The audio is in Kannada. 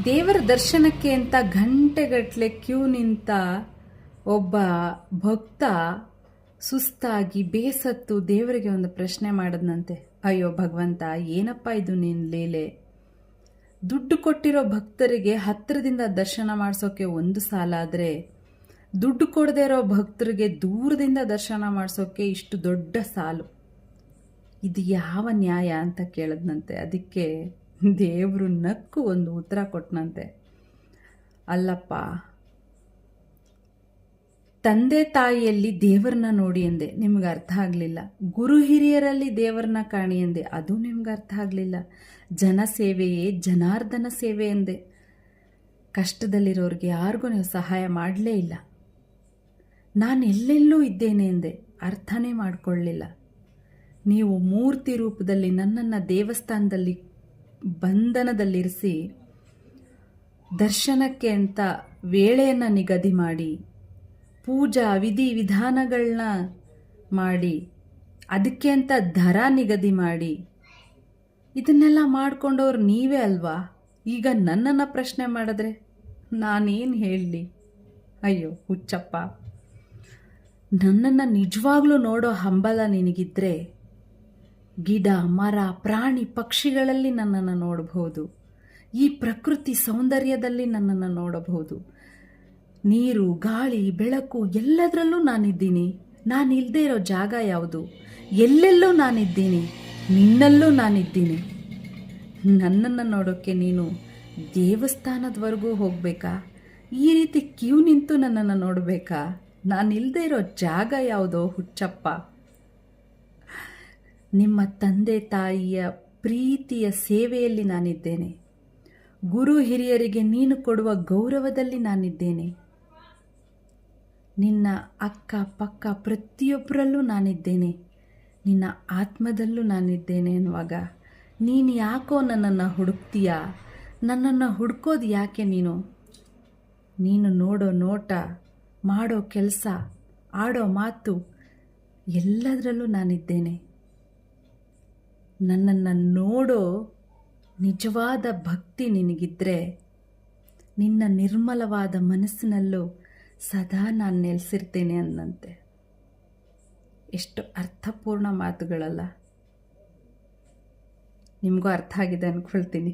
ದೇವರ ದರ್ಶನಕ್ಕೆ ಅಂತ ಗಂಟೆಗಟ್ಟಲೆ ಕ್ಯೂ ನಿಂತ ಒಬ್ಬ ಭಕ್ತ ಸುಸ್ತಾಗಿ ಬೇಸತ್ತು ದೇವರಿಗೆ ಒಂದು ಪ್ರಶ್ನೆ ಮಾಡದ್ನಂತೆ. ಅಯ್ಯೋ ಭಗವಂತ, ಏನಪ್ಪ ಇದು ನಿನ್ನ ಲೀಲೆ? ದುಡ್ಡು ಕೊಟ್ಟಿರೋ ಭಕ್ತರಿಗೆ ಹತ್ತಿರದಿಂದ ದರ್ಶನ ಮಾಡಿಸೋಕೆ ಒಂದು ಸಾಲ ಆದರೆ, ದುಡ್ಡು ಕೊಡದೇ ಇರೋ ಭಕ್ತರಿಗೆ ದೂರದಿಂದ ದರ್ಶನ ಮಾಡಿಸೋಕೆ ಇಷ್ಟು ದೊಡ್ಡ ಸಾಲು. ಇದು ಯಾವ ನ್ಯಾಯ ಅಂತ ಕೇಳದ್ನಂತೆ. ಅದಕ್ಕೆ ದೇವರು ನಕ್ಕು ಒಂದು ಉತ್ತರ ಕೊಟ್ಟನಂತೆ. ಅಲ್ಲಪ್ಪ, ತಂದೆ ತಾಯಿಯಲ್ಲಿ ದೇವರನ್ನ ನೋಡಿ ಎಂದೆ, ನಿಮ್ಗೆ ಅರ್ಥ ಆಗಲಿಲ್ಲ. ಗುರು ಹಿರಿಯರಲ್ಲಿ ದೇವರನ್ನ ಕಾಣಿ ಎಂದೆ, ಅದು ನಿಮ್ಗೆ ಅರ್ಥ ಆಗಲಿಲ್ಲ. ಜನಸೇವೆಯೇ ಜನಾರ್ದನ ಸೇವೆ ಎಂದೆ, ಕಷ್ಟದಲ್ಲಿರೋರಿಗೆ ಯಾರಿಗೂ ನೀವು ಸಹಾಯ ಮಾಡಲೇ ಇಲ್ಲ. ನಾನು ಎಲ್ಲೆಲ್ಲೂ ಇದ್ದೇನೆ ಎಂದೆ, ಅರ್ಥನೇ ಮಾಡಿಕೊಳ್ಳಲಿಲ್ಲ. ನೀವು ಮೂರ್ತಿ ರೂಪದಲ್ಲಿ ನನ್ನನ್ನು ದೇವಸ್ಥಾನದಲ್ಲಿ ಬಂಧನದಲ್ಲಿರಿಸಿ ದರ್ಶನಕ್ಕೆ ಅಂತ ವೇಳೆಯನ್ನು ನಿಗದಿ ಮಾಡಿ, ಪೂಜಾ ವಿಧಿ ವಿಧಾನಗಳನ್ನ ಮಾಡಿ, ಅದಕ್ಕೆ ಅಂತ ದರ ನಿಗದಿ ಮಾಡಿ, ಇದನ್ನೆಲ್ಲ ಮಾಡ್ಕೊಂಡವ್ರು ನೀವೇ ಅಲ್ವಾ? ಈಗ ನನ್ನನ್ನು ಪ್ರಶ್ನೆ ಮಾಡಿದ್ರೆ ನಾನೇನು ಹೇಳಲಿ? ಅಯ್ಯೋ ಹುಚ್ಚಪ್ಪ, ನನ್ನನ್ನು ನಿಜವಾಗ್ಲೂ ನೋಡೋ ಹಂಬಲ ನಿನಗಿದ್ರೆ ಗಿಡ ಮರ ಪ್ರಾಣಿ ಪಕ್ಷಿಗಳಲ್ಲಿ ನನ್ನನ್ನು ನೋಡಬಹುದು. ಈ ಪ್ರಕೃತಿ ಸೌಂದರ್ಯದಲ್ಲಿ ನನ್ನನ್ನು ನೋಡಬಹುದು. ನೀರು ಗಾಳಿ ಬೆಳಕು ಎಲ್ಲದರಲ್ಲೂ ನಾನಿದ್ದೀನಿ. ನಾನಿಲ್ಲದೆ ಇರೋ ಜಾಗ ಯಾವುದು? ಎಲ್ಲೆಲ್ಲೂ ನಾನಿದ್ದೀನಿ, ನಿನ್ನಲ್ಲೂ ನಾನಿದ್ದೀನಿ. ನನ್ನನ್ನು ನೋಡೋಕ್ಕೆ ನೀನು ದೇವಸ್ಥಾನದವರೆಗೂ ಹೋಗಬೇಕಾ? ಈ ರೀತಿ ಕ್ಯೂ ನಿಂತು ನನ್ನನ್ನು ನೋಡಬೇಕಾ? ನಾನಿಲ್ಲದೆ ಇರೋ ಜಾಗ ಯಾವುದೋ ಹುಚ್ಚಪ್ಪ? ನಿಮ್ಮ ತಂದೆ ತಾಯಿಯ ಪ್ರೀತಿಯ ಸೇವೆಯಲ್ಲಿ ನಾನಿದ್ದೇನೆ. ಗುರು ಹಿರಿಯರಿಗೆ ನೀನು ಕೊಡುವ ಗೌರವದಲ್ಲಿ ನಾನಿದ್ದೇನೆ. ನಿನ್ನ ಅಕ್ಕ ಪಕ್ಕ ಪ್ರತಿಯೊಬ್ಬರಲ್ಲೂ ನಾನಿದ್ದೇನೆ. ನಿನ್ನ ಆತ್ಮದಲ್ಲೂ ನಾನಿದ್ದೇನೆ ಎನ್ನುವಾಗ ನೀನು ಯಾಕೋ ನನ್ನನ್ನು ಹುಡುಕ್ತೀಯಾ? ನನ್ನನ್ನು ಹುಡ್ಕೋದು ಯಾಕೆ ನೀನು? ನೀನು ನೋಡೋ ನೋಟ, ಮಾಡೋ ಕೆಲಸ, ಆಡೋ ಮಾತು ಎಲ್ಲದರಲ್ಲೂ ನಾನಿದ್ದೇನೆ. ನನ್ನನ್ನು ನೋಡೋ ನಿಜವಾದ ಭಕ್ತಿ ನಿನಗಿದ್ರೆ ನಿನ್ನ ನಿರ್ಮಲವಾದ ಮನಸ್ಸಿನಲ್ಲೂ ಸದಾ ನಾನು ನೆಲೆಸಿರ್ತೇನೆ ಅಂದಂತೆ. ಎಷ್ಟು ಅರ್ಥಪೂರ್ಣ ಮಾತುಗಳಲ್ಲ? ನಿಮಗೂ ಅರ್ಥ ಆಗಿದೆ ಅಂದ್ಕೊಳ್ತೀನಿ.